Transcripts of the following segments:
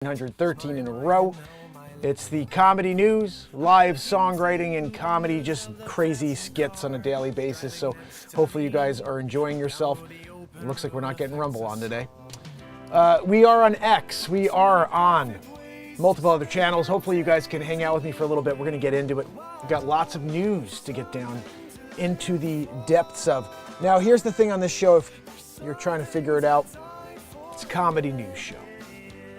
113 in a row. It's the comedy news, live songwriting and comedy, just crazy skits on a daily basis. So hopefully you guys are enjoying yourself. It looks like we're not getting Rumble on today. We are on X. We are on multiple other channels. Hopefully you guys can hang out with me for a little bit. We're going to get into it. We've got lots of news to get down into the depths of. Now here's the thing on this show, if you're trying to figure it out, it's a comedy news show.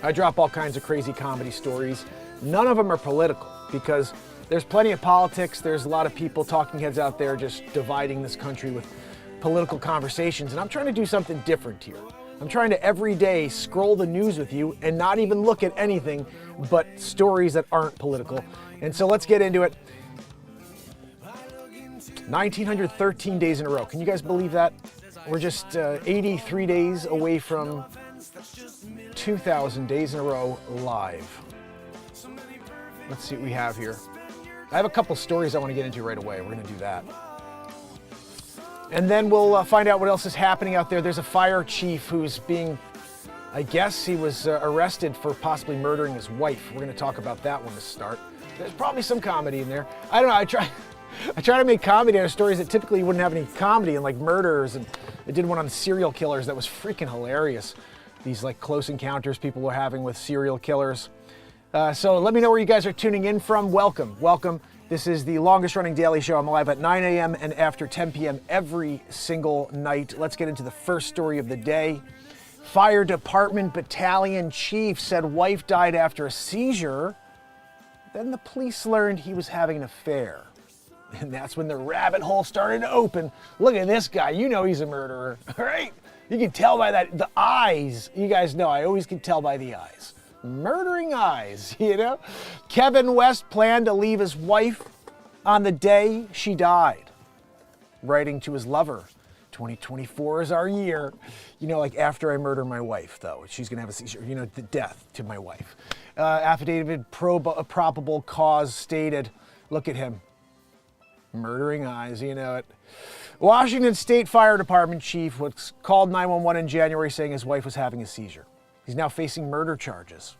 I drop all kinds of crazy comedy stories. None of them are political because there's plenty of politics. There's a lot of people, talking heads out there, just dividing this country with political conversations. And I'm trying to do something different here. I'm trying to every day scroll the news with you and not even look at anything but stories that aren't political. And so let's get into it. 1,913 days in a row. Can you guys believe that? We're just 83 days away from 2,000 days in a row live. Let's see what we have here. I have a couple stories I want to get into right away. We're going to do that. And then we'll find out what else is happening out there. There's a fire chief who's being, I guess he was arrested for possibly murdering his wife. We're going to talk about that one to start. There's probably some comedy in there. I don't know. I try to make comedy out of stories that typically wouldn't have any comedy, and like murders, and I did one on serial killers that was freaking hilarious. These like close encounters people were having with serial killers. So let me know where you guys are tuning in from. Welcome. This is the longest running daily show. I'm live at 9 a.m. and after 10 p.m. every single night. Let's get into the first story of the day. Fire department battalion chief said wife died after a seizure. Then the police learned he was having an affair. And that's when the rabbit hole started to open. Look at this guy. You know he's a murderer, right? You can tell by that, the eyes. You guys know I always can tell by the eyes. Murdering eyes, you know? Kevin West planned to leave his wife on the day she died. Writing to his lover, 2024 is our year. You know, like after I murder my wife, though, she's gonna have a seizure. You know, the death to my wife. Affidavit probable cause stated. Look at him. Murdering eyes, you know it. Washington State Fire Department chief was called 911 in January saying his wife was having a seizure. He's now facing murder charges.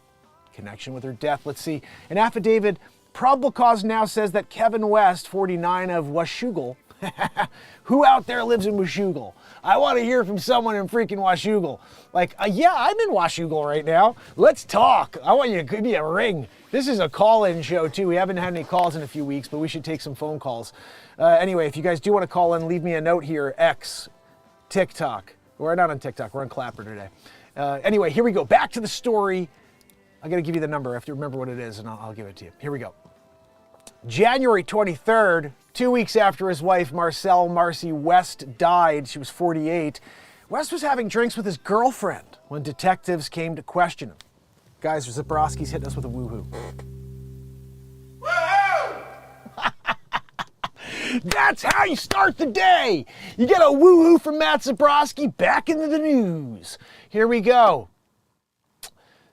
Connection with her death, let's see. An affidavit, probable cause now says that Kevin West, 49 of Washougal, who out there lives in Washougal? I want to hear from someone in freaking Washougal. Like, yeah, I'm in Washougal right now. Let's talk. I want you to give me a ring. This is a call-in show, too. We haven't had any calls in a few weeks, but we should take some phone calls. Anyway, if you guys do want to call in, leave me a note here. X, TikTok. We're not on TikTok. We're on Clapper today. Anyway, here we go. Back to the story. I got to give you the number. I have to remember what it is, and I'll give it to you. Here we go. January 23rd, 2 weeks after his wife, Marcy West, died. She was 48. West was having drinks with his girlfriend when detectives came to question him. Guys, Zabrowski's hitting us with a woohoo. Woohoo! That's how you start the day. You get a woohoo from Matt Zabrowski. Back into the news. Here we go.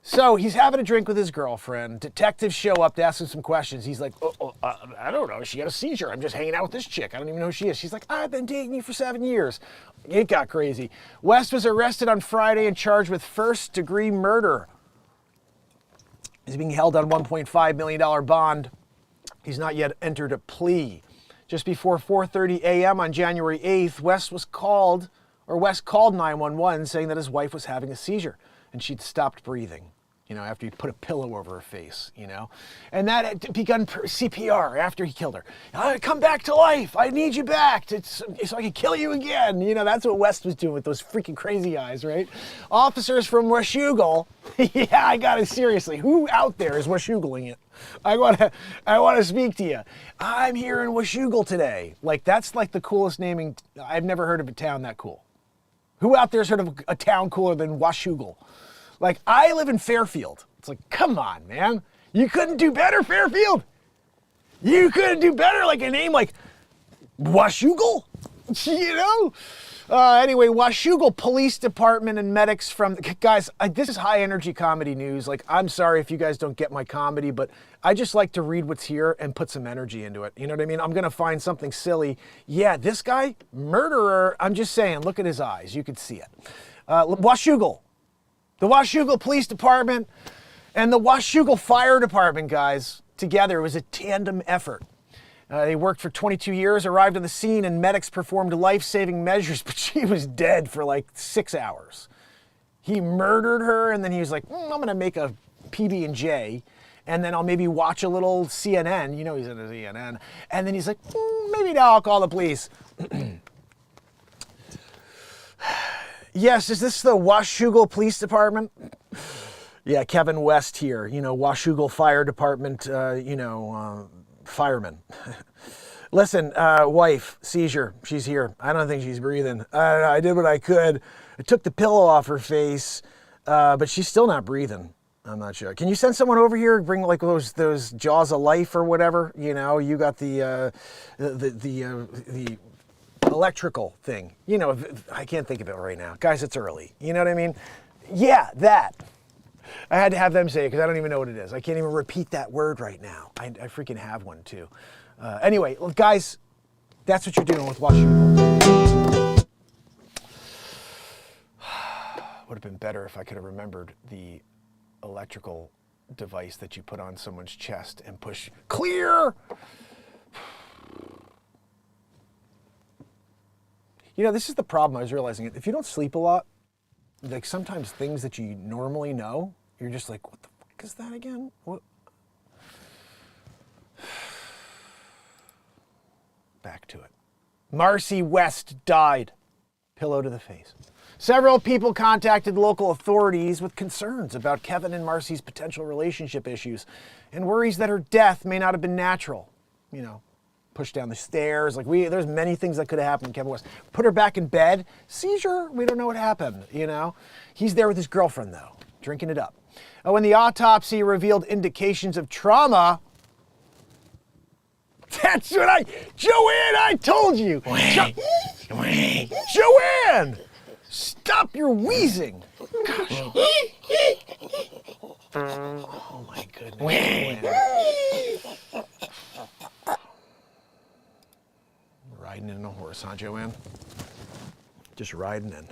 So he's having a drink with his girlfriend. Detectives show up to ask him some questions. He's like, I don't know. She had a seizure. I'm just hanging out with this chick. I don't even know who she is. She's like, I've been dating you for 7 years. It got crazy. West was arrested on Friday and charged with first-degree murder. He's being held on $1.5 million bond. He's not yet entered a plea. Just before 4:30 a.m. on January 8th, West called 911 saying that his wife was having a seizure and she'd stopped breathing, you know, after he put a pillow over her face, you know. And that had begun CPR after he killed her. Come back to life. I need you back so I can kill you again. You know, that's what West was doing with those freaking crazy eyes, right? Officers from Washougal. Yeah, I got it seriously. Who out there is Washougaling it? I want to speak to you. I'm here in Washougal today. Like, that's like the coolest naming. I've never heard of a town that cool. Who out there's heard of a town cooler than Washougal? Like, I live in Fairfield. It's like, come on, man. You couldn't do better, Fairfield? You couldn't do better, like a name like Washougal? You know? Anyway, Washougal Police Department and medics from... Guys, this is high-energy comedy news. Like, I'm sorry if you guys don't get my comedy, but I just like to read what's here and put some energy into it. You know what I mean? I'm going to find something silly. Yeah, this guy, murderer. I'm just saying, look at his eyes. You could see it. Washougal. The Washougal Police Department And the Washougal Fire Department, guys, together, it was a tandem effort. They worked for 22 years, arrived on the scene, and medics performed life-saving measures, but she was dead for like 6 hours. He murdered her, and then he was like, I'm going to make a PB&J, and then I'll maybe watch a little CNN. You know he's into CNN. And then he's like, maybe now I'll call the police. Yes, is this the Washougal Police Department? Yeah, Kevin West here, you know, Washougal Fire Department, fireman. Listen, wife, seizure, she's here. I don't think she's breathing. I did what I could. I took the pillow off her face, but she's still not breathing. I'm not sure. Can you send someone over here, bring like those jaws of life or whatever? You know, you got the electrical thing. You know, I can't think of it right now. Guys, it's early. You know what I mean? Yeah, that. I had to have them say it because I don't even know what it is. I can't even repeat that word right now. I freaking have one too. Anyway, guys, that's what you're doing with Washougal. Would have been better if I could have remembered the electrical device that you put on someone's chest and push clear. You know, this is the problem. I was realizing it. If you don't sleep a lot, like sometimes things that you normally know, you're just like, what the fuck is that again? What? Back to it. Marcy West died. Pillow to the face. Several people contacted local authorities with concerns about Kevin and Marcy's potential relationship issues and worries that her death may not have been natural. You know, pushed down the stairs. Like there's many things that could have happened to Kevin West. Put her back in bed. Seizure. We don't know what happened. You know, he's there with his girlfriend though, drinking it up. When the autopsy revealed indications of trauma. That's what Joanne, I told you. Joanne, stop your wheezing. Gosh. Oh my goodness. Riding in a horse, huh, Joanne? Just riding in.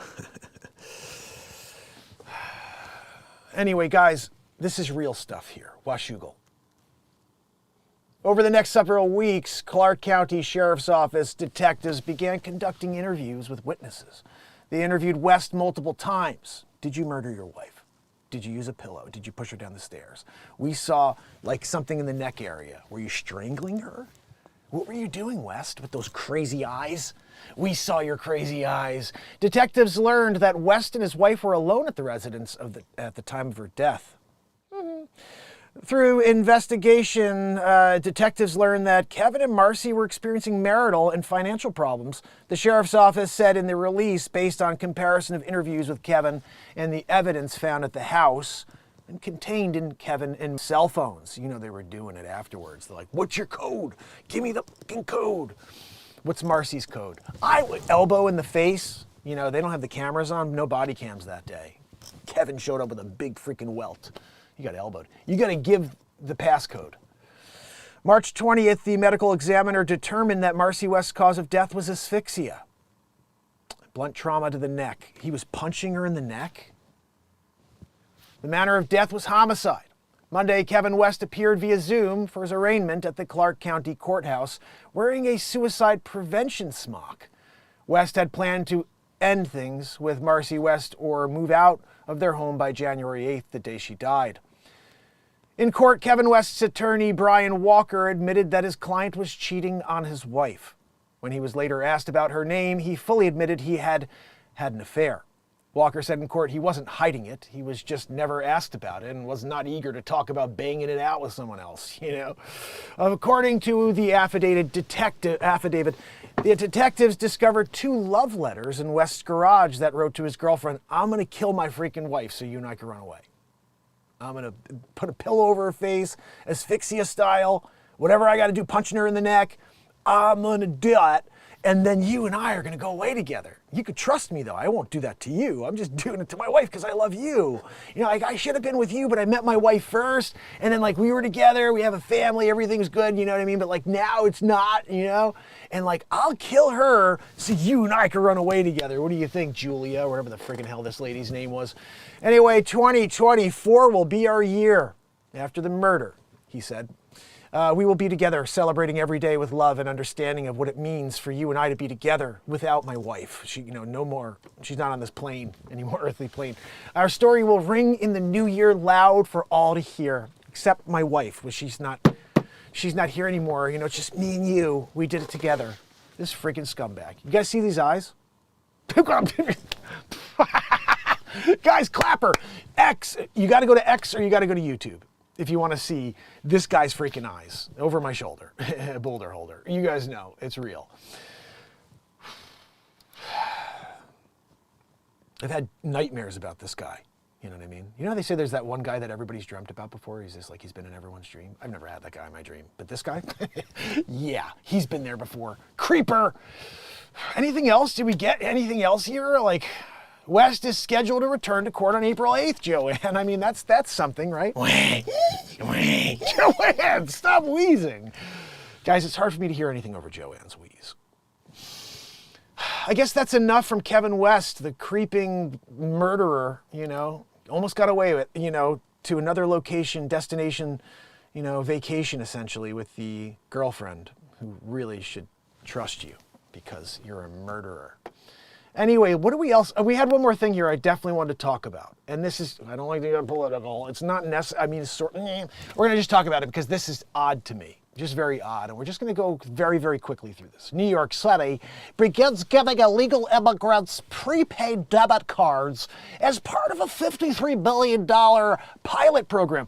Anyway, guys, this is real stuff here. Washougal. Over the next several weeks, Clark County Sheriff's Office detectives began conducting interviews with witnesses. They interviewed West multiple times. Did you murder your wife? Did you use a pillow? Did you push her down the stairs? We saw like something in the neck area. Were you strangling her? What were you doing, West, with those crazy eyes? We saw your crazy eyes. Detectives learned that West and his wife were alone at the residence at the time of her death. Through investigation, detectives learned that Kevin and Marcy were experiencing marital and financial problems. The sheriff's office said in the release, based on comparison of interviews with Kevin and the evidence found at the house and contained in Kevin and cell phones. You know, they were doing it afterwards. They're like, what's your code? Give me the fucking code. What's Marcy's code? I would elbow in the face. You know, they don't have the cameras on. No body cams that day. Kevin showed up with a big freaking welt. You got elbowed. You got to give the passcode. March 20th, the medical examiner determined that Marcy West's cause of death was asphyxia. Blunt trauma to the neck. He was punching her in the neck. The manner of death was homicide. Monday, Kevin West appeared via Zoom for his arraignment at the Clark County Courthouse wearing a suicide prevention smock. West had planned to end things with Marcy West or move out of their home by January 8th, the day she died. In court, Kevin West's attorney, Brian Walker, admitted that his client was cheating on his wife. When he was later asked about her name, he fully admitted he had had an affair. Walker said in court he wasn't hiding it. He was just never asked about it and was not eager to talk about banging it out with someone else, you know. According to the affidavit, the detectives discovered 2 love letters in West's garage that wrote to his girlfriend, I'm going to kill my freaking wife so you and I can run away. I'm going to put a pillow over her face, asphyxia style, whatever I got to do, punching her in the neck. I'm going to do it. And then you and I are going to go away together. You could trust me, though. I won't do that to you. I'm just doing it to my wife because I love you. You know, like I should have been with you, but I met my wife first. And then, like, we were together. We have a family. Everything's good. You know what I mean? But, like, now it's not, you know? And, like, I'll kill her so you and I can run away together. What do you think, Julia? Whatever the friggin' hell this lady's name was. Anyway, 2024 will be our year. after the murder, he said. We will be together, celebrating every day with love and understanding of what it means for you and I to be together without my wife. She, no more. She's not on this plane anymore, earthly plane. Our story will ring in the new year loud for all to hear, except my wife, which she's not here anymore. It's just me and you. We did it together. This freaking scumbag. You guys see these eyes? Guys, clapper. X. You got to go to X or you got to go to YouTube if you want to see this guy's freaking eyes over my shoulder. Boulder holder. You guys know it's real. I've had nightmares about this guy. You know what I mean? You know how they say there's that one guy that everybody's dreamt about before? He's just like, he's been in everyone's dream. I've never had that guy in my dream. But this guy? Yeah, he's been there before. Creeper! Anything else? Did we get anything else here? Like, West is scheduled to return to court on April 8th, Joanne. I mean, that's something, right? Joanne, stop wheezing. Guys, it's hard for me to hear anything over Joanne's wheeze. I guess that's enough from Kevin West, the creeping murderer, almost got away with, to another location, destination, vacation essentially with the girlfriend who really should trust you because you're a murderer. Anyway, what do we else? We had one more thing here I definitely wanted to talk about. And this is, I don't like to get political. It's not necessary. I mean, it's sort of, we're going to just talk about it because this is odd to me. Just very odd. And we're just going to go very, very quickly through this. New York City begins giving illegal immigrants prepaid debit cards as part of a $53 billion pilot program.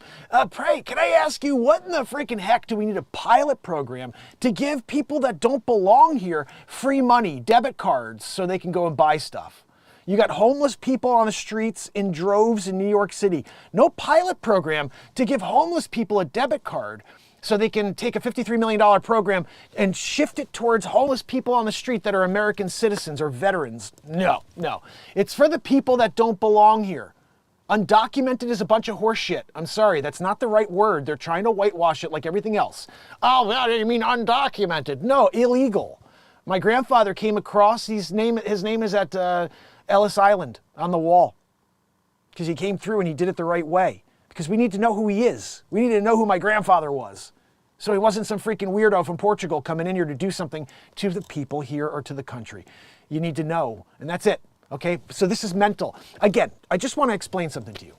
Pray, can I ask you, what in the freaking heck do we need a pilot program to give people that don't belong here free money, debit cards, so they can go and buy stuff? You got homeless people on the streets in droves in New York City. No pilot program to give homeless people a debit card so they can take a $53 million program and shift it towards homeless people on the street that are American citizens or veterans. No. It's for the people that don't belong here. Undocumented is a bunch of horse shit. I'm sorry, that's not the right word. They're trying to whitewash it like everything else. Oh, well, you mean undocumented? No, illegal. My grandfather came across, his name is at Ellis Island on the wall because he came through and he did it the right way. Because we need to know who he is. We need to know who my grandfather was. So he wasn't some freaking weirdo from Portugal coming in here to do something to the people here or to the country. You need to know, and that's it, okay? So this is mental. Again, I just want to explain something to you.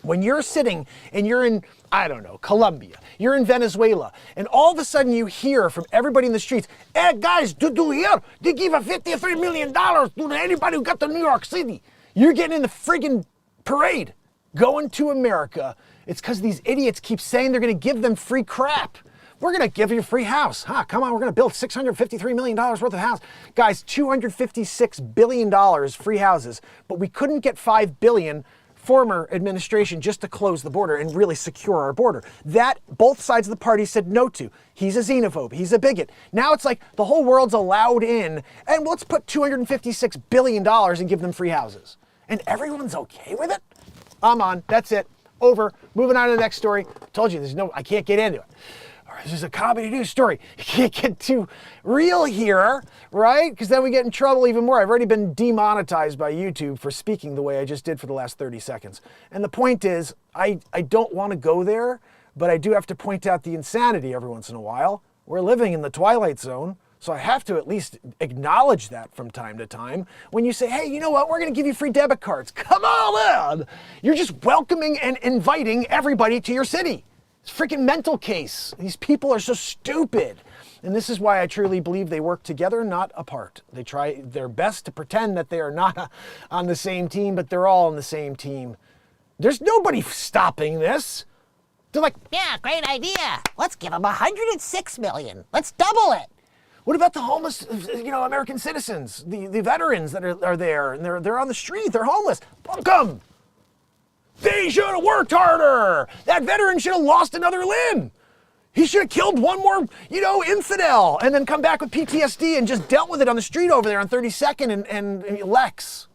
When you're sitting and you're in, I don't know, Colombia, you're in Venezuela, and all of a sudden you hear from everybody in the streets, hey guys, did you hear? They give a $53 million to anybody who got to New York City. You're getting in the friggin' parade. Going to America, it's because these idiots keep saying they're going to give them free crap. We're going to give you a free house. Come on, we're going to build $653 million worth of house. Guys, $256 billion free houses, but we couldn't get $5 billion former administration just to close the border and really secure our border. That both sides of the party said no to. He's a xenophobe. He's a bigot. Now it's like the whole world's allowed in, and let's put $256 billion and give them free houses. And everyone's okay with it? I'm on. That's it. Over. Moving on to the next story. Told you, I can't get into it. All right, this is a comedy news story. You can't get too real here, right? Because then we get in trouble even more. I've already been demonetized by YouTube for speaking the way I just did for the last 30 seconds. And the point is, I don't want to go there, but I do have to point out the insanity every once in a while. We're living in the Twilight Zone. So I have to at least acknowledge that from time to time. When you say, hey, you know what? We're going to give you free debit cards. Come on in. You're just welcoming and inviting everybody to your city. It's a freaking mental case. These people are so stupid. And this is why I truly believe they work together, not apart. They try their best to pretend that they are not on the same team, but they're all on the same team. There's nobody stopping this. They're like, yeah, great idea. Let's give them $106 million. Let's double it. What about the homeless, American citizens, the veterans that are there, and they're on the street, they're homeless? Fuck them! They should have worked harder! That veteran should have lost another limb! He should have killed one more, infidel, and then come back with PTSD and just dealt with it on the street over there on 32nd and Lex.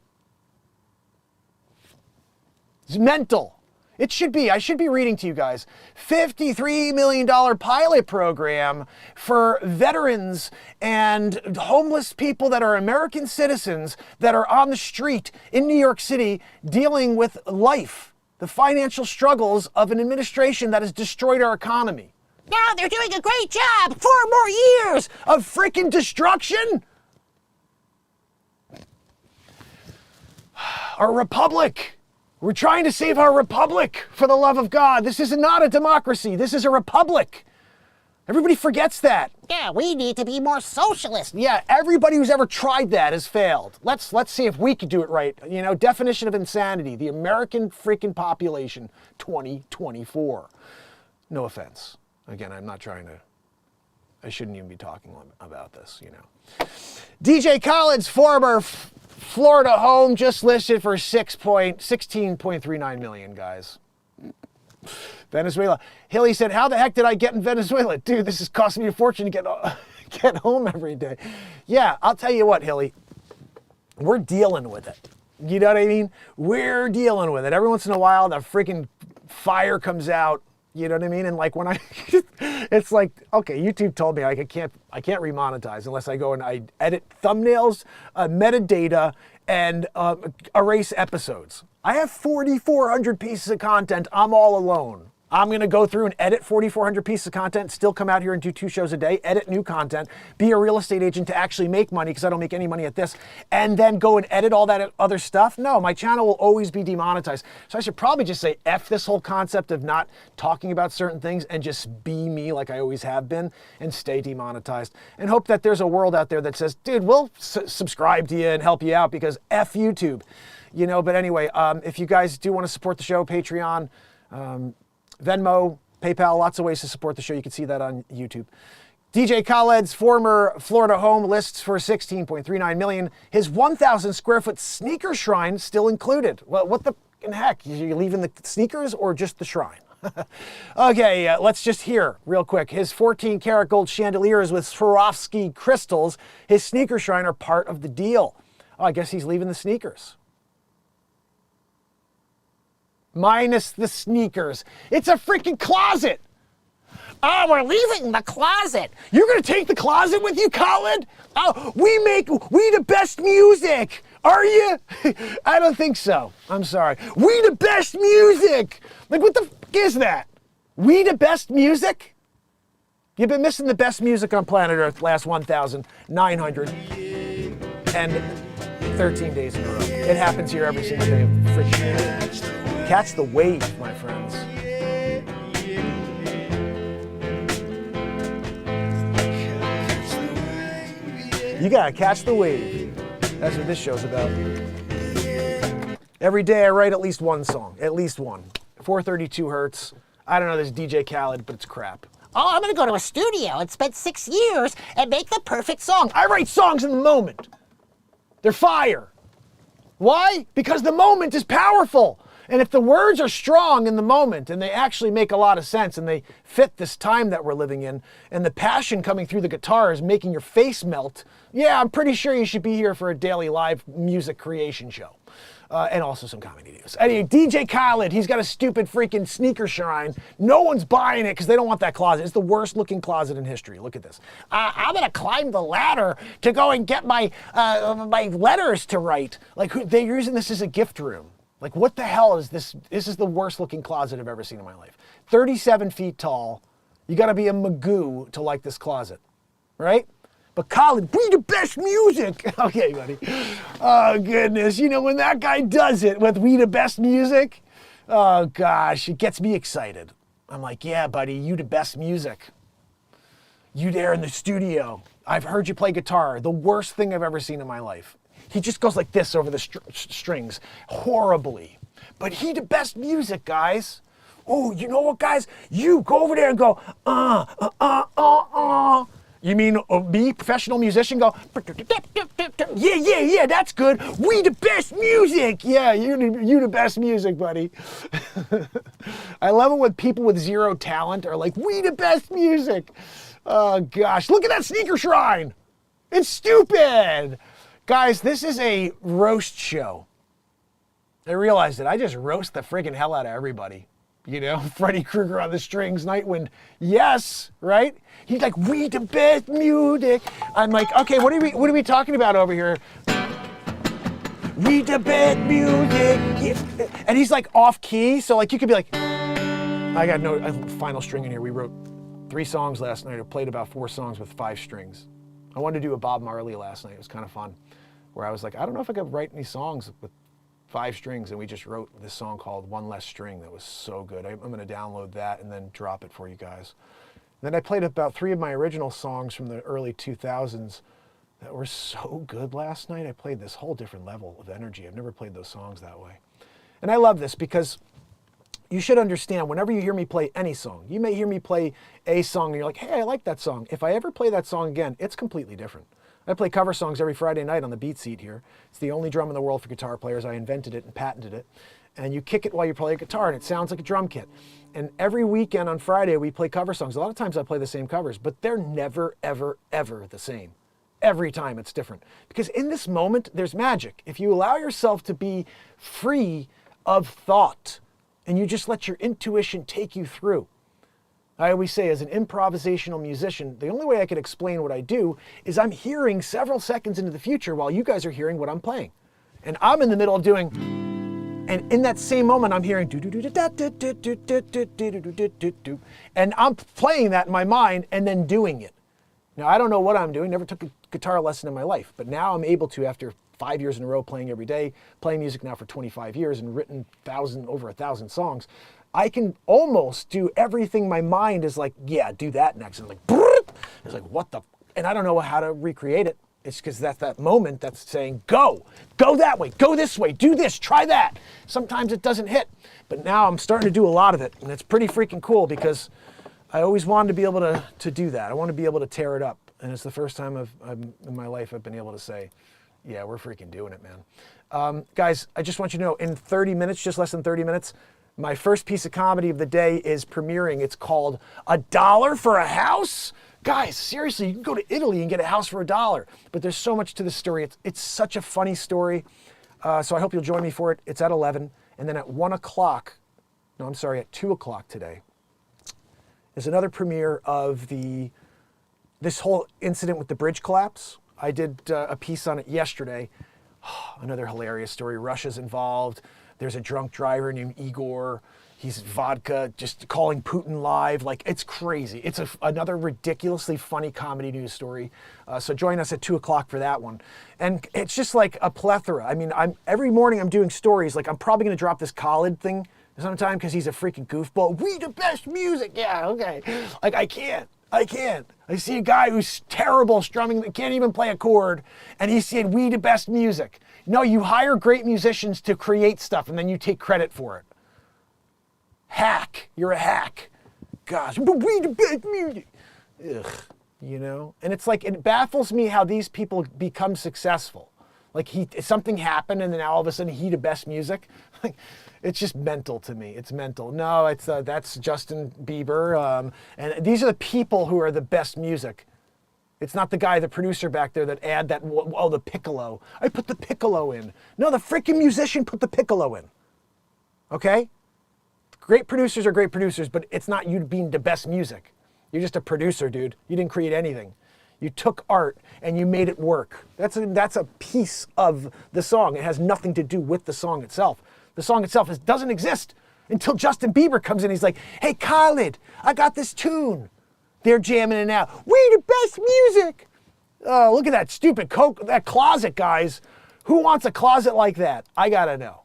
It's mental. It should be. I should be reading to you guys. $53 million pilot program for veterans and homeless people that are American citizens that are on the street in New York City dealing with life. the financial struggles of an administration that has destroyed our economy. No, they're doing a great job. 4 more years Of freaking destruction? Our republic. We're trying to save our republic, for the love of God. This is not a democracy. This is a republic. Everybody forgets that. Yeah, we need to be more socialist. Yeah, everybody who's ever tried that has failed. Let's see if we could do it right. You know, definition of insanity, the American freaking population, 2024. No offense. Again, I'm not trying to, I shouldn't even be talking about this, you know. DJ Khaled's former Florida home just listed for $16.39 million, guys. Venezuela. Hilly said, how the heck did I get in Venezuela? Dude, this is costing me a fortune to get home every day. Yeah, I'll tell you what, Hilly. We're dealing with it. You know what I mean? We're dealing with it. Every once in a while, the freaking fire comes out. You know what I mean? And like when it's like, okay, YouTube told me I can't remonetize unless I go and I edit thumbnails, metadata, and erase episodes. I have 4,400 pieces of content. I'm all alone. I'm going to go through and edit 4,400 pieces of content, still come out here and do 2 shows a day, edit new content, be a real estate agent to actually make money because I don't make any money at this, and then go and edit all that other stuff. No, my channel will always be demonetized. So I should probably just say F this whole concept of not talking about certain things and just be me like I always have been and stay demonetized. And hope that there's a world out there that says, dude, we'll subscribe to you and help you out because F YouTube. You know, but anyway, if you guys do want to support the show, Patreon, Venmo, PayPal, lots of ways to support the show. You can see that on YouTube. DJ Khaled's former Florida home lists for $16.39 million. His 1,000 square foot sneaker shrine still included. Well, what the heck? You leaving the sneakers or just the shrine? Okay, let's just hear real quick. His 14 karat gold chandeliers with Swarovski crystals, his sneaker shrine are part of the deal. Oh, I guess he's leaving the sneakers. Minus the sneakers. It's a freaking closet. Oh, we're leaving the closet. You're going to take the closet with you, Khaled? Oh, we the best music. Are you? I don't think so. I'm sorry. We the best music. Like, what the f is that? We the best music? You've been missing the best music on planet Earth last 1,913 days in a row. It happens here every single day of freaking day. Catch the wave, my friends. You gotta catch the wave. That's what this show's about. Every day I write at least one song, at least one. 432 hertz. I don't know this DJ Khaled, but it's crap. Oh, I'm gonna go to a studio and spend 6 years and make the perfect song. I write songs in the moment. They're fire. Why? Because the moment is powerful. And if the words are strong in the moment and they actually make a lot of sense and they fit this time that we're living in and the passion coming through the guitar is making your face melt, yeah, I'm pretty sure you should be here for a daily live music creation show. And also some comedy news. Anyway, DJ Khaled, he's got a stupid freaking sneaker shrine. No one's buying it because they don't want that closet. It's the worst looking closet in history. Look at this. I'm gonna climb the ladder to go and get my letters to write. Like, they're using this as a gift room. Like, what the hell is this? This is the worst looking closet I've ever seen in my life. 37 feet tall. You gotta be a Magoo to like this closet, right? But Khaled, we the best music. Okay, buddy. Oh, goodness. You know, when that guy does it with we the best music, oh, gosh, it gets me excited. I'm like, yeah, buddy, you the best music. You there in the studio. I've heard you play guitar. The worst thing I've ever seen in my life. He just goes like this over the strings, horribly. But he the best music, guys. Oh, you know what, guys? You go over there and go, You mean me, professional musician, go, yeah, that's good. We the best music. Yeah, you the best music, buddy. I love it when people with zero talent are like, we the best music. Oh, gosh, look at that sneaker shrine. It's stupid. Guys, this is a roast show. I realized it. I just roast the friggin' hell out of everybody. You know, Freddy Krueger on the strings, Nightwind. Yes, right? He's like, we the best music. I'm like, okay, what are we talking about over here? We the best music. Yeah. And he's like off key, so like you could be like, I got no final string in here. We wrote 3 songs last night. I played about 4 songs with 5 strings. I wanted to do a Bob Marley last night. It was kind of fun, where I was like, I don't know if I could write any songs with 5 strings, and we just wrote this song called One Less String that was so good. I'm going to download that and then drop it for you guys. And then I played about 3 of my original songs from the early 2000s that were so good last night. I played this whole different level of energy. I've never played those songs that way. And I love this because you should understand, whenever you hear me play any song, you may hear me play a song and you're like, hey, I like that song. If I ever play that song again, it's completely different. I play cover songs every Friday night on the beat seat here. It's the only drum in the world for guitar players. I invented it and patented it. And you kick it while you play a guitar and it sounds like a drum kit. And every weekend on Friday we play cover songs. A lot of times I play the same covers, but they're never, ever, ever the same. Every time it's different. Because in this moment, there's magic. If you allow yourself to be free of thought and you just let your intuition take you through. I always say, as an improvisational musician, the only way I can explain what I do is I'm hearing several seconds into the future while you guys are hearing what I'm playing. And I'm in the middle of doing, and in that same moment I'm hearing and I'm playing that in my mind and then doing it. Now I don't know what I'm doing, never took a guitar lesson in my life, but now I'm able to, after 5 years in a row playing every day, playing music now for 25 years and written over 1,000 songs, I can almost do everything my mind is like, yeah, do that next. And like, it's like, what the, and I don't know how to recreate it. It's because that's that moment that's saying, go that way, go this way, do this, try that. Sometimes it doesn't hit, but now I'm starting to do a lot of it. And it's pretty freaking cool because I always wanted to be able to do that. I want to be able to tear it up. And it's the first time in my life I've been able to say, yeah, we're freaking doing it, man. Guys, I just want you to know, in 30 minutes, just less than 30 minutes, my first piece of comedy of the day is premiering. It's called $1 for a House. Guys, seriously, you can go to Italy and get a house for $1. But there's so much to this story. It's such a funny story. So I hope you'll join me for it. It's at 11. And then at 1 o'clock, no, I'm sorry, at 2 o'clock today, is another premiere of this whole incident with the bridge collapse. I did a piece on it yesterday. Another hilarious story. Russia's involved. There's a drunk driver named Igor. He's vodka, just calling Putin live. Like, it's crazy. It's another ridiculously funny comedy news story. So join us at 2 o'clock for that one. And it's just like a plethora. I mean, every morning I'm doing stories. Like, I'm probably going to drop this Khalid thing sometime because he's a freaking goofball. We the best music. Yeah, okay. Like, I can't. I see a guy who's terrible strumming, can't even play a chord, and he said, we the best music. No, you hire great musicians to create stuff, and then you take credit for it. Hack. You're a hack. Gosh, but we the best music. Ugh, you know? And it's like, it baffles me how these people become successful. Like, something happened, and then all of a sudden, he the best music. Like, it's just mental to me. It's mental. No, that's Justin Bieber. And these are the people who are the best music. It's not the guy, the producer back there that the piccolo. I put the piccolo in. No, the freaking musician put the piccolo in. Okay? Great producers are great producers, but it's not you being the best music. You're just a producer, dude. You didn't create anything. You took art and you made it work. That's a piece of the song. It has nothing to do with the song itself. The song itself doesn't exist until Justin Bieber comes in. He's like, hey, Khalid, I got this tune. They're jamming it out. We the best music. Oh, look at that stupid that closet, guys. Who wants a closet like that? I gotta know.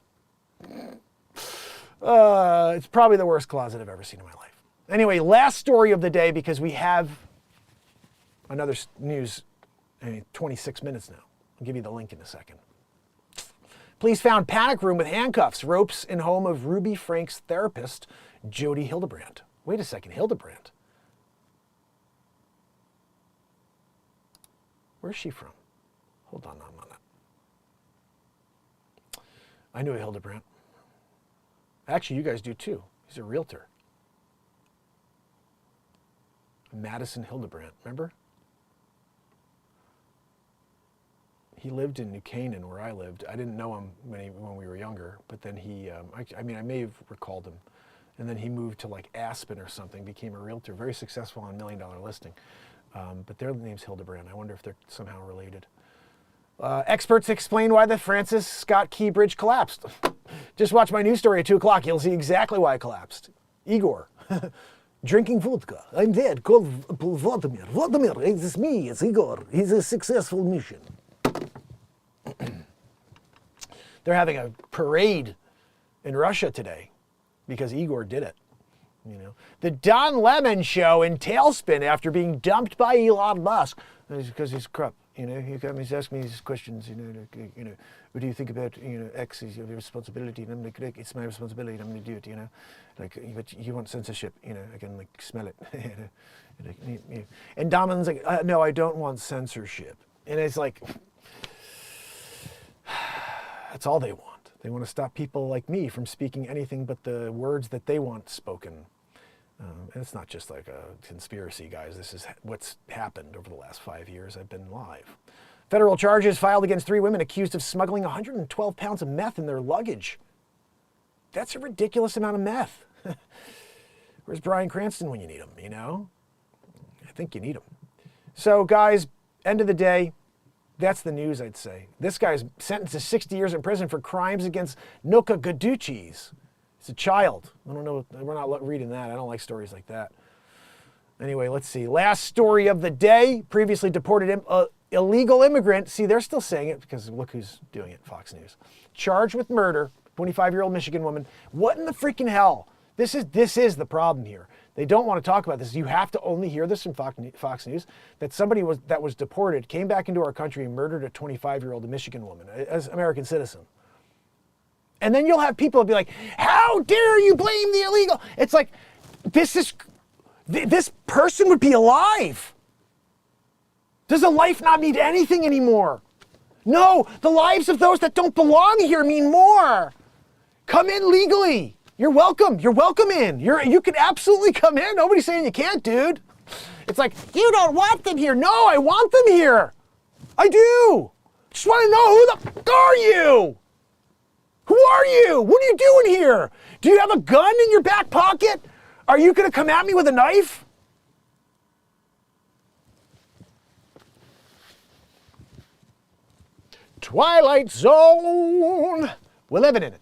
It's probably the worst closet I've ever seen in my life. Anyway, last story of the day, because we have another news, 26 minutes now. I'll give you the link in a second. Police found panic room with handcuffs, ropes in home of Ruby Frank's therapist, Jody Hildebrandt. Wait a second, Hildebrandt? Where's she from? Hold on a minute. I knew a Hildebrandt. Actually, you guys do too. He's a realtor. Madison Hildebrandt, remember? He lived in New Canaan, where I lived. I didn't know him when we were younger, but then I may have recalled him. And then he moved to like Aspen or something, became a realtor, very successful on $1 Million Listing. But their name's Hildebrandt. I wonder if they're somehow related. Experts explain why the Francis Scott Key Bridge collapsed. Just watch my news story at 2 o'clock. You'll see exactly why it collapsed. Igor, drinking vodka. I'm dead. Call Vladimir. Vladimir, it's me. It's Igor. He's a successful mission. They're having a parade in Russia today because Igor did it. You know, the Don Lemon show in tailspin after being dumped by Elon Musk because he's corrupt. You know, he's asking me these questions. You know, what do you think about X is your responsibility? And I'm like, it's my responsibility. And I'm going to do it. You know, like, but you want censorship? You know, I can like smell it. And Damon's like, no, I don't want censorship. And it's like, that's all they want. They want to stop people like me from speaking anything but the words that they want spoken. And it's not just like a conspiracy, guys. This is what's happened over the last 5 years I've been live. Federal charges filed against 3 women accused of smuggling 112 pounds of meth in their luggage. That's a ridiculous amount of meth. Where's Bryan Cranston when you need him, you know? I think you need him. So, guys, end of the day, that's the news, I'd say. This guy's sentenced to 60 years in prison for crimes against Noka Gaduchis. It's a child. I don't know. We're not reading that. I don't like stories like that. Anyway, let's see. Last story of the day. Previously deported illegal immigrant. See, they're still saying it because look who's doing it, Fox News. Charged with murder, 25-year-old Michigan woman. What in the freaking hell? This is the problem here. They don't want to talk about this. You have to only hear this from Fox News, that somebody that was deported, came back into our country and murdered a 25-year-old Michigan woman as an American citizen. And then you'll have people be like, how dare you blame the illegal? It's like, this person would be alive. Does a life not mean anything anymore? No, the lives of those that don't belong here mean more. Come in legally. You're welcome. You're welcome in. You can absolutely come in. Nobody's saying you can't, dude. It's like, you don't want them here. No, I want them here. I do. Just want to know, who the f*** are you? Who are you? What are you doing here? Do you have a gun in your back pocket? Are you going to come at me with a knife? Twilight Zone. We're living in it.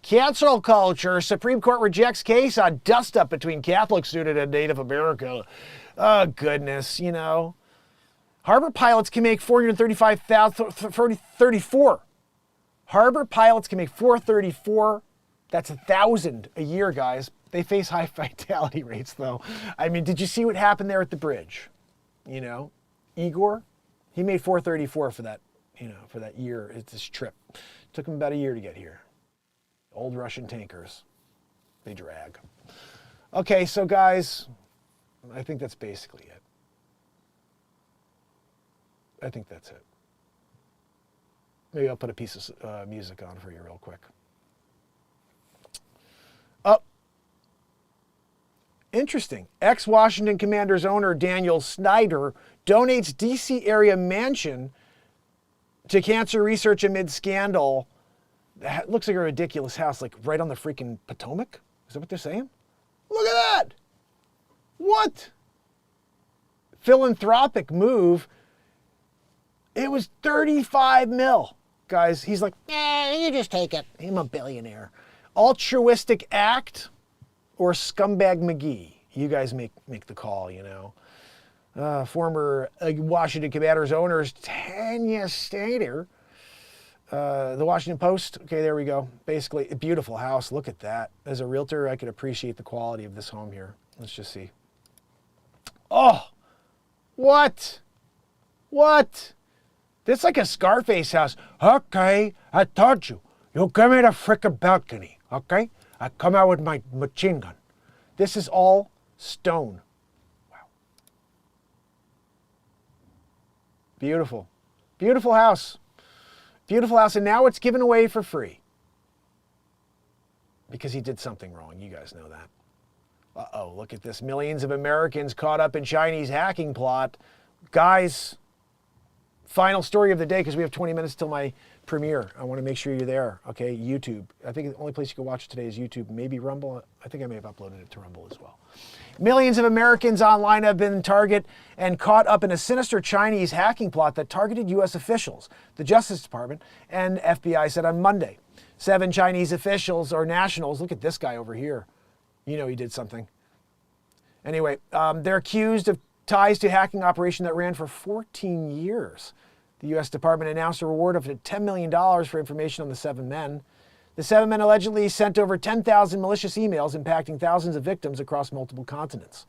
Cancel culture. Supreme Court rejects case on dust-up between Catholic student and Native American. Oh, goodness, you know. Harbor pilots can make $435,034. Harbor pilots can make $434. That's 1,000 a year, guys. They face high fatality rates, though. I mean, did you see what happened there at the bridge? You know, Igor, he made $434 for that, for that year. It's this trip. Took him about a year to get here. Old Russian tankers, they drag. Okay, so guys, I think that's basically it. I think that's it. Maybe I'll put a piece of music on for you real quick. Oh, interesting. Ex-Washington Commanders owner Daniel Snyder donates D.C. area mansion to cancer research amid scandal. That looks like a ridiculous house, like right on the freaking Potomac. Is that what they're saying? Look at that. What? Philanthropic move. It was 35 mil. Guys, he's like, you just take it. I'm a billionaire. Altruistic act or scumbag McGee? You guys make the call, you know. Former Washington Commanders owners, Tanya Stater. The Washington Post, okay, there we go. Basically, a beautiful house. Look at that. As a realtor, I could appreciate the quality of this home here. Let's just see. Oh, what? What? This is like a Scarface house. Okay, I told you. You give me the frickin' balcony, okay? I come out with my machine gun. This is all stone. Wow. Beautiful. Beautiful house. Beautiful house, and now it's given away for free. Because he did something wrong. You guys know that. Uh-oh, look at this. Millions of Americans caught up in Chinese hacking plot. Guys, final story of the day, because we have 20 minutes till my premiere. I want to make sure you're there, okay? YouTube. I think the only place you can watch it today is YouTube. Maybe Rumble. I think I may have uploaded it to Rumble as well. Millions of Americans online have been targeted and caught up in a sinister Chinese hacking plot that targeted U.S. officials, the Justice Department and FBI said on Monday. 7 Chinese officials or nationals, look at this guy over here. You know he did something. Anyway, they're accused of ties to a hacking operation that ran for 14 years. The U.S. Department announced a reward of $10 million for information on the 7 men. The 7 men allegedly sent over 10,000 malicious emails impacting thousands of victims across multiple continents.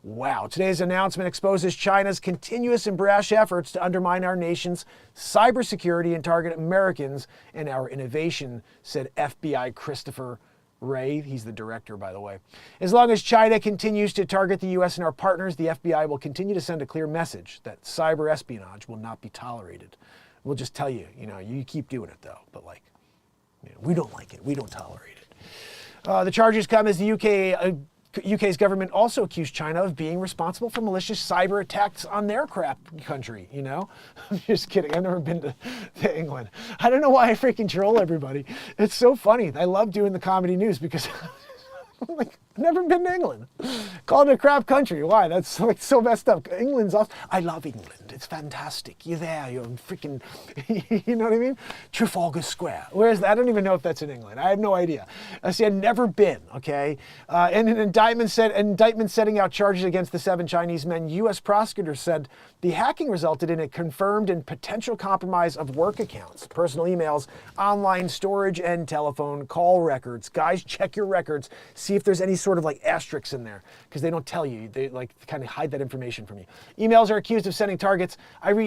Wow. Today's announcement exposes China's continuous and brash efforts to undermine our nation's cybersecurity and target Americans and our innovation, said FBI Christopher Wray. He's the director, by the way. As long as China continues to target the U.S. and our partners, the FBI will continue to send a clear message that cyber espionage will not be tolerated. We'll just tell you, you keep doing it, though. But, we don't like it. We don't tolerate it. The charges come as the UK's government also accused China of being responsible for malicious cyber attacks on their crap country, I'm just kidding. I've never been to England. I don't know why I freaking troll everybody. It's so funny. I love doing the comedy news because I'm like, I've never been to England. Called it a crap country. Why? That's so messed up. England's awesome. I love England. It's fantastic. You're there. You're freaking, you know what I mean? Trafalgar Square. Whereas I don't even know if that's in England. I have no idea. See, I've never been, okay? In an indictment setting out charges against the 7 Chinese men, U.S. prosecutors said the hacking resulted in a confirmed and potential compromise of work accounts, personal emails, online storage, and telephone call records. Guys, check your records. See if there's any sort of asterisks in there, because they don't tell you. They kind of hide that information from you. Emails are accused of sending targets.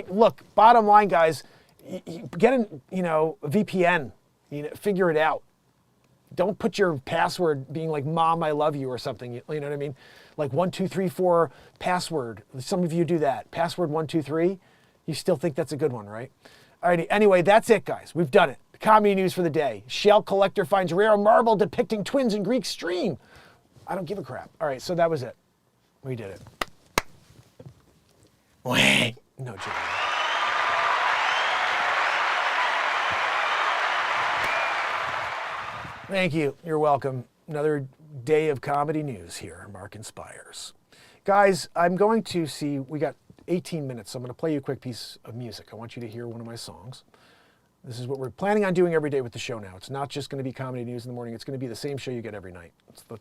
Look, bottom line, guys, get a VPN, figure it out. Don't put your password being like "Mom, I love you" or something. You know what I mean? Like 1234 password. Some of you do that. Password 123. You still think that's a good one, right? All right. Anyway, that's it, guys. We've done it. The comedy news for the day. Shell collector finds rare marble depicting twins in Greek stream. I don't give a crap. All right, so that was it. We did it. Wait. No joke. Thank you. You're welcome. Another day of comedy news here, MarkinsPires. Guys, I'm going to see, we got 18 minutes, so I'm going to play you a quick piece of music. I want you to hear one of my songs. This is what we're planning on doing every day with the show now. It's not just going to be comedy news in the morning. It's going to be the same show you get every night. It's the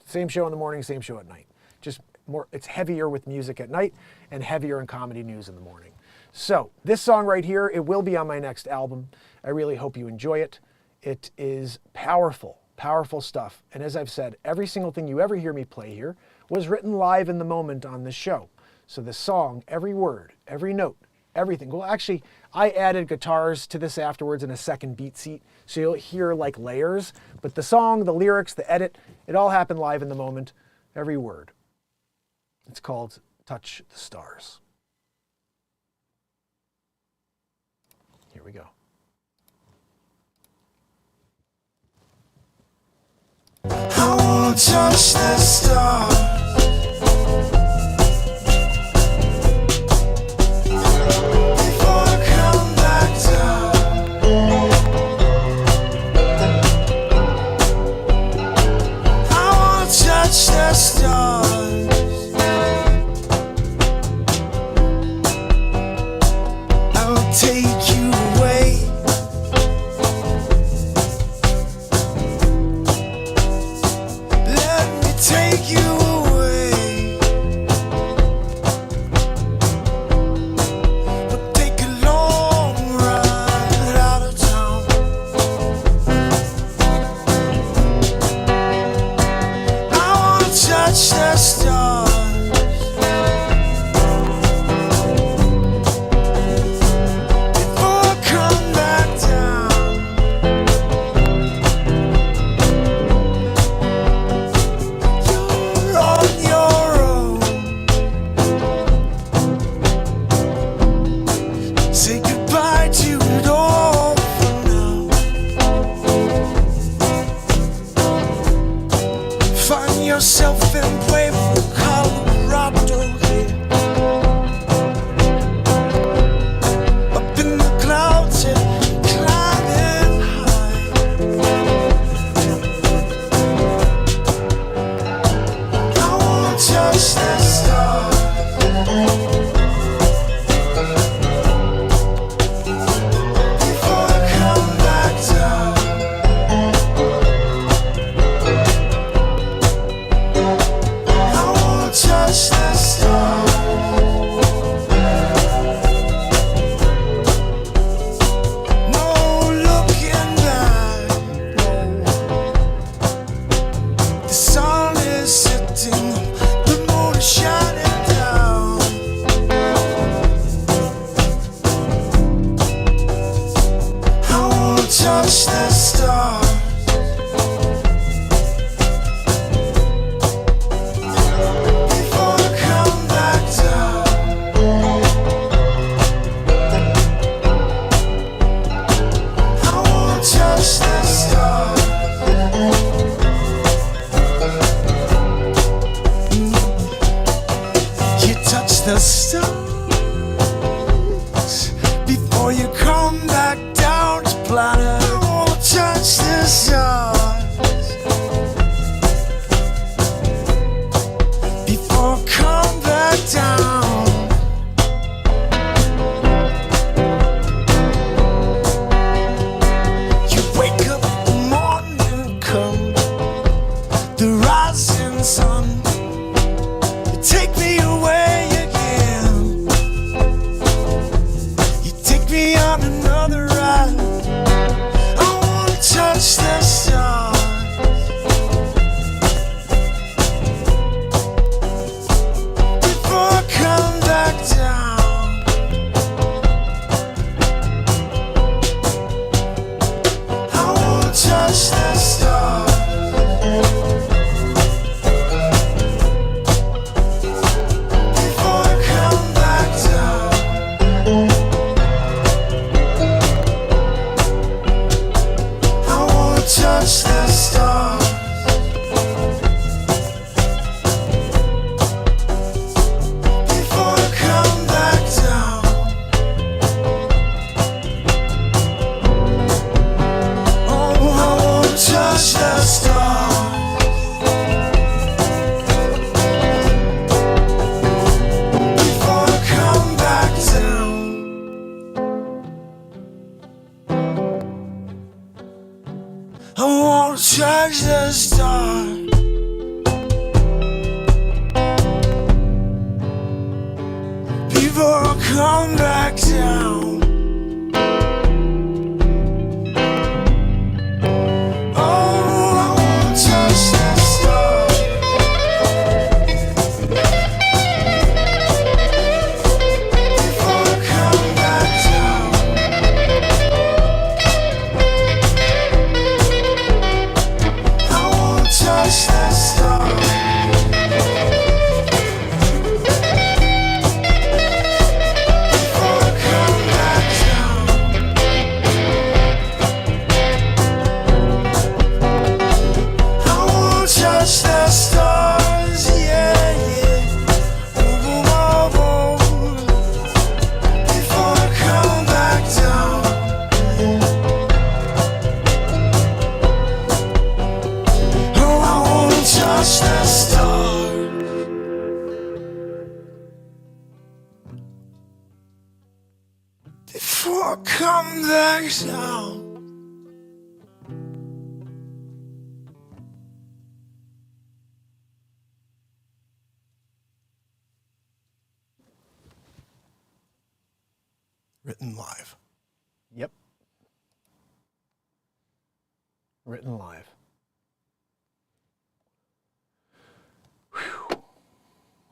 same show in the morning, same show at night. Just more, it's heavier with music at night and heavier in comedy news in the morning. So this song right here, it will be on my next album. I really hope you enjoy it. It is powerful, powerful stuff. And as I've said, every single thing you ever hear me play here was written live in the moment on this show. So the song, every word, every note, everything. Well, actually, I added guitars to this afterwards in a second beat seat, so you'll hear layers. But the song, the lyrics, the edit, it all happened live in the moment, every word. It's called Touch the Stars. Here we go. I wanna touch the stars. Touch the stars. I will take you away. Let me take you away. We'll take a long ride out of town. Touch the stars. Before I come back down. You're on your own. Say goodbye to it all for now. Find yourself in Fairfield, Colorado, here. Up in the clouds and climbing high. I wanna touch the stars. Before I come back down. I wanna touch the stars. No looking back. The sun is setting, the moon is shining down. I wanna touch the stars. Before I come back down. I wanna touch the stars. You touch the stars before you come back down to planet. I wanna touch the stars before I come back down. You wake up in the morning, come the rising sun. You take me away again. You take me on another ride. I wanna touch the stars before I come back down. I wanna touch the stars before I come back down. I wanna touch the stars before I come back down. Oh, I wanna touch the stars before I come back down. I wanna touch the stars before I come back down. Oh, I wanna touch the stars before I come back down. I wanna touch the stars before I come back down. I wanna touch the stars, yeah, yeah. Whoa, whoa, whoa, whoa. Before I come back down. Oh, I wanna touch the stars before I come back down. Written live. Yep. Written live. Whew.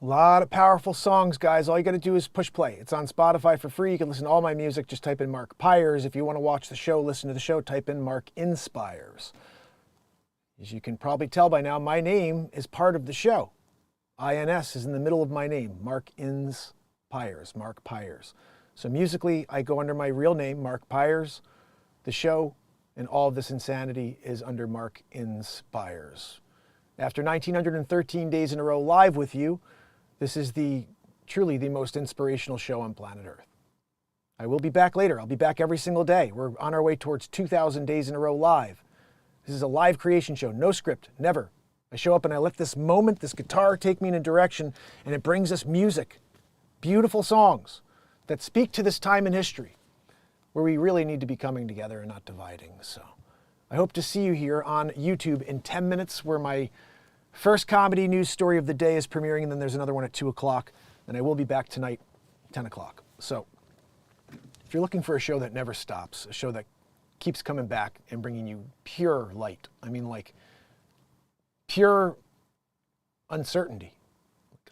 A lot of powerful songs, guys. All you got to do is push play. It's on Spotify for free. You can listen to all my music. Just type in Mark Pires. If you want to watch the show, listen to the show, type in MarkinsPires. As you can probably tell by now, my name is part of the show. INS is in the middle of my name, MarkinsPires, Mark Pires. So musically, I go under my real name, Mark Pires. The show and all of this insanity is under MarkinsPires. After 1,913 days in a row live with you, this is truly the most inspirational show on planet Earth. I will be back later. I'll be back every single day. We're on our way towards 2,000 days in a row live. This is a live creation show, no script, never. I show up and I let this moment, this guitar take me in a direction, and it brings us music, beautiful songs that speak to this time in history where we really need to be coming together and not dividing. So I hope to see you here on YouTube in 10 minutes, where my first comedy news story of the day is premiering, and then there's another one at 2 o'clock. And I will be back tonight, 10 o'clock. So if you're looking for a show that never stops, a show that keeps coming back and bringing you pure light, I mean like pure uncertainty.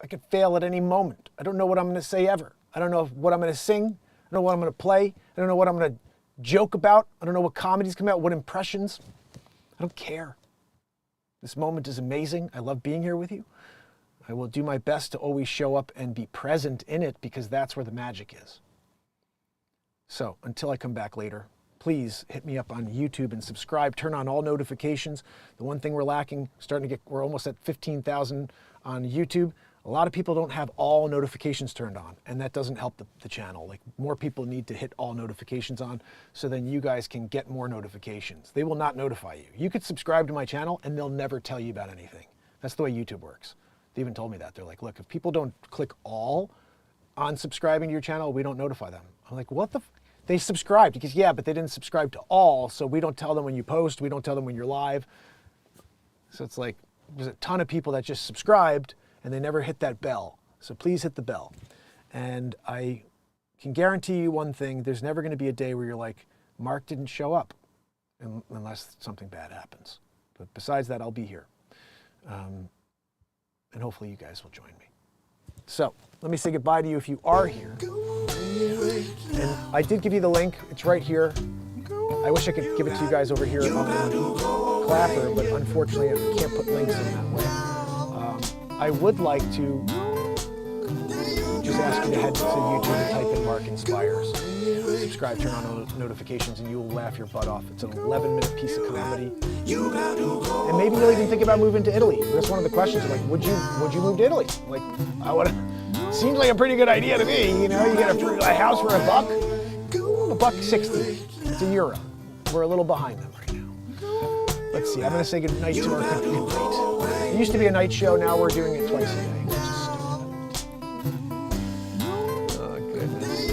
I could fail at any moment. I don't know what I'm going to say ever. I don't know what I'm going to sing. I don't know what I'm going to play. I don't know what I'm going to joke about. I don't know what comedies come out, what impressions. I don't care. This moment is amazing. I love being here with you. I will do my best to always show up and be present in it, because that's where the magic is. So until I come back later, please hit me up on YouTube and subscribe. Turn on all notifications. The one thing we're lacking, we're almost at 15,000 on YouTube. A lot of people don't have all notifications turned on, and that doesn't help the channel. Like, more people need to hit all notifications on, so then you guys can get more notifications. They will not notify you. You could subscribe to my channel and they'll never tell you about anything. That's the way YouTube works. They even told me that. They're like, look, if people don't click all on subscribing to your channel, we don't notify them. I'm like, what the They subscribed. Because, yeah, but they didn't subscribe to all, so we don't tell them when you post, we don't tell them when you're live. So it's like, there's a ton of people that just subscribed and they never hit that bell. So please hit the bell. And I can guarantee you one thing, there's never going to be a day where you're like, Mark didn't show up, unless something bad happens. But besides that, I'll be here. And hopefully you guys will join me. So let me say goodbye to you if you are here. And I did give you the link. It's right here. I wish I could give it to you guys over here on Clapper, but unfortunately I can't put links in that way. I would like to just ask you to head to YouTube and type in MarkinsPires. Subscribe, turn on notifications, and you will laugh your butt off. It's an 11-minute piece of comedy. And maybe you'll even think about moving to Italy. That's one of the questions. Like, would you move to Italy? Like, I would. Seems like a pretty good idea to me. You know, you get a house for $1.60. It's €1. We're a little behind them right now. Let's see. I'm going to say good night to our good night. It used to be a night show. Now we're doing it twice a day, which is stupid. Oh, goodness.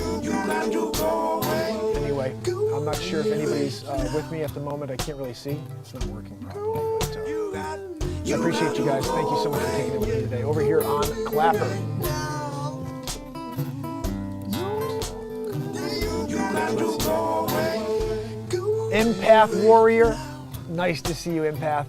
Anyway, I'm not sure if anybody's with me at the moment. I can't really see. It's not working properly. But I appreciate you guys. Thank you so much for taking it with me today. Over here on Clapper. Empath Warrior. Nice to see you, Empath.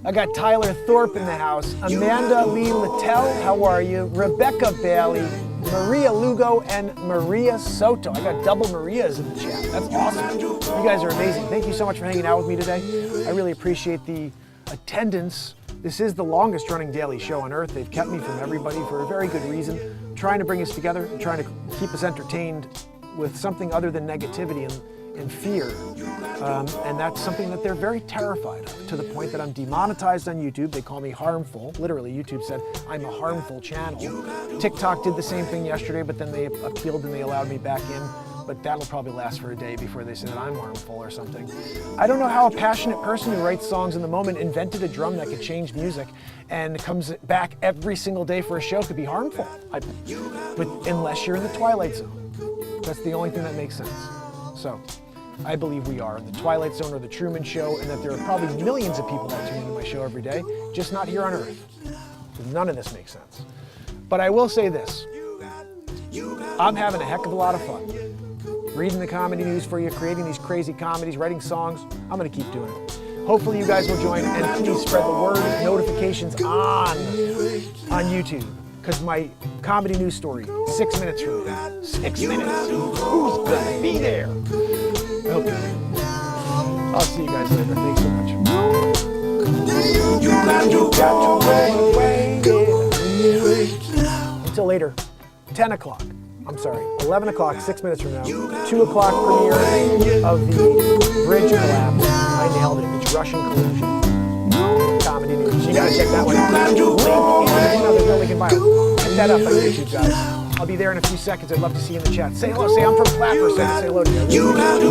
I got Tyler Thorpe in the house. Amanda Lee Littell, how are you? Rebecca Bailey, Maria Lugo, and Maria Soto. I got double Marias in the chat. That's awesome. You guys are amazing. Thank you so much for hanging out with me today. I really appreciate the attendance. This is the longest running daily show on earth. They've kept me from everybody for a very good reason. Trying to bring us together and trying to keep us entertained with something other than negativity and fear. And that's something that they're very terrified of, to the point that I'm demonetized on YouTube. They call me harmful. Literally, YouTube said I'm a harmful channel. TikTok did the same thing yesterday, but then they appealed and they allowed me back in. But that'll probably last for a day before they say that I'm harmful or something. I don't know how a passionate person who writes songs in the moment invented a drum that could change music and comes back every single day for a show could be harmful. Unless you're in the Twilight Zone. That's the only thing that makes sense. So I believe we are in the Twilight Zone or the Truman Show, and that there are probably millions of people that tune into my show every day, just not here on Earth. None of this makes sense. But I will say this. I'm having a heck of a lot of fun. Reading the comedy news for you, creating these crazy comedies, writing songs. I'm going to keep doing it. Hopefully you guys will join, and please spread the word. Notifications on YouTube. Because my comedy news story, 6 minutes from now. 6 minutes. Who's going to be there? I hope you do. I'll see you guys later. Thanks so much. You got to go away. Until later. 10 o'clock. I'm sorry. 11 o'clock, 6 minutes from now. 2 o'clock premiere of the bridge collapse. I nailed it. It's Russian collusion. Comedy news. You gotta check that one out. Link in the there's no link in bio. Check that up on YouTube, guys. I'll be there in a few seconds. I'd love to see you in the chat. Say hello. Say I'm from Clapper. Say hello to you.